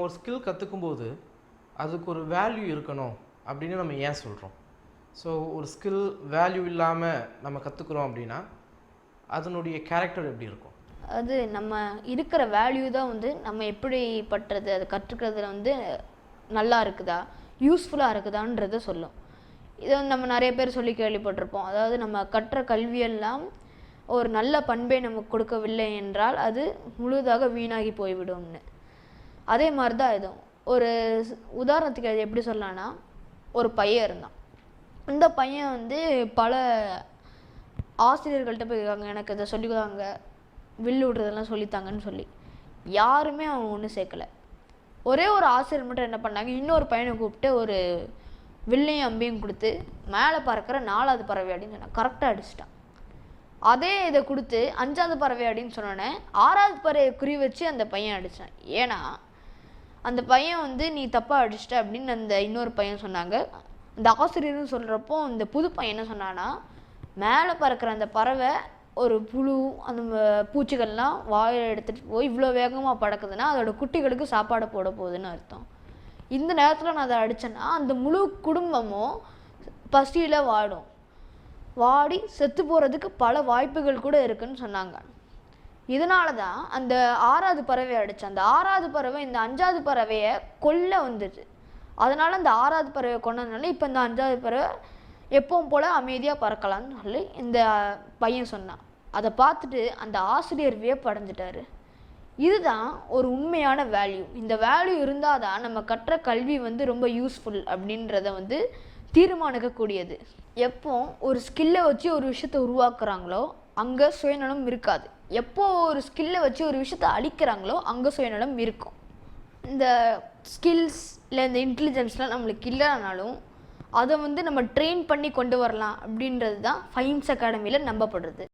நம்ம ஒரு ஸ்கில் கற்றுக்கும்போது அதுக்கு ஒரு வேல்யூ இருக்கணும் அப்படின்னு நம்ம ஏன் சொல்கிறோம்? ஸோ ஒரு ஸ்கில் வேல்யூ இல்லாமல் நம்ம கற்றுக்குறோம் அப்படின்னா அதனுடைய கேரக்டர் எப்படி இருக்கும்? அது நம்ம இருக்கிற வேல்யூ தான் வந்து நம்ம எப்படிப்பட்டது அதை கற்றுக்கிறதுல வந்து நல்லா இருக்குதா, யூஸ்ஃபுல்லாக இருக்குதான்றதை சொல்லும். இதை வந்து நம்ம நிறைய பேர் சொல்லி கேள்விப்பட்டிருப்போம். அதாவது நம்ம கற்ற கல்வியெல்லாம் ஒரு நல்ல பண்பை நமக்கு கொடுக்கவில்லை என்றால் அது முழுதாக வீணாகி போய்விடும்னு. அதே மாதிரி தான் இதுவும். ஒரு உதாரணத்துக்கு அது எப்படி சொல்லலாம்னா, ஒரு பையன் இருந்தான். இந்த பையன் வந்து பல ஆசிரியர்கள்ட்ட போயிருக்காங்க, எனக்கு இதை சொல்லித்தாங்க, வில்லு விடுறதெல்லாம் சொல்லித்தாங்கன்னு சொல்லி. யாருமே அவன் ஒன்றும் சேர்க்கலை. ஒரே ஒரு ஆசிரியர் மட்டும் என்ன பண்ணாங்க, இன்னொரு பையனை கூப்பிட்டு ஒரு வில்லையும் அம்பையும் கொடுத்து மேலே பறக்கிற 4வது பறவை அப்படின்னு சொன்னான். கரெக்டாக அடிச்சிட்டான். அதே இதை கொடுத்து 5வது பறவை அப்படின்னு சொன்னோன்னே 6வது பறவையை குறி வச்சு அந்த பையன் அடித்தான். ஏன்னா அந்த பையன் வந்து நீ தப்பாக அடிச்சிட்ட அப்படின்னு அந்த இன்னொரு பையன் சொன்னாங்க. அந்த ஆசிரியர்னு சொல்கிறப்போ இந்த புது பையன் என்ன சொன்னான்னா, மேலே பறக்கிற அந்த பறவை ஒரு புழு அந்த பூச்சிகள்லாம் வாயில் எடுத்துகிட்டு போய் இவ்வளோ வேகமாக பறக்குதுன்னா அதோட குட்டிகளுக்கு சாப்பாடு போட போகுதுன்னு அர்த்தம். இந்த நேரத்தில் நான் அதை அடித்தேன்னா அந்த முழு குடும்பமும் பசியில் வாடி செத்து போகிறதுக்கு பல வாய்ப்புகள் கூட இருக்குன்னு சொன்னாங்க. இதனால தான் அந்த 6வது பறவையை அடித்தேன். அந்த 6வது பறவை இந்த 5வது பறவையை கொல்ல வந்துச்சு. அதனால் அந்த 6வது பறவையை கொண்டதுனால இப்போ இந்த 5வது பறவை எப்பவும் போல் அமைதியாக பறக்கலான்னு சொல்லி இந்த பையன் சொன்னான். அதை பார்த்துட்டு அந்த ஆசிரியர் வியப்படைஞ்சிட்டாரு. இதுதான் ஒரு உண்மையான வேல்யூ. இந்த வேல்யூ இருந்தால் தான் நம்ம கற்ற கல்வி வந்து ரொம்ப யூஸ்ஃபுல் அப்படின்றத வந்து தீர்மானிக்கக்கூடியது. எப்போ ஒரு ஸ்கில்லை வச்சு ஒரு விஷயத்தை உருவாக்குறாங்களோ அங்கே சுயநலம் இருக்காது. எப்போ ஒரு ஸ்கில்லை வச்சு ஒரு விஷயத்தை அழிக்கிறாங்களோ அங்கே சுயநலம் இருக்கும். இந்த ஸ்கில்ஸ் இல்லை இந்த இன்டெலிஜென்ஸ்லாம் நம்மளுக்கு இல்லைனாலும் அதை வந்து நம்ம ட்ரெயின் பண்ணி கொண்டு வரலாம் அப்படின்றது தான் ஃபைன்ஸ் அகாடமியில் நம்பப்படுறது.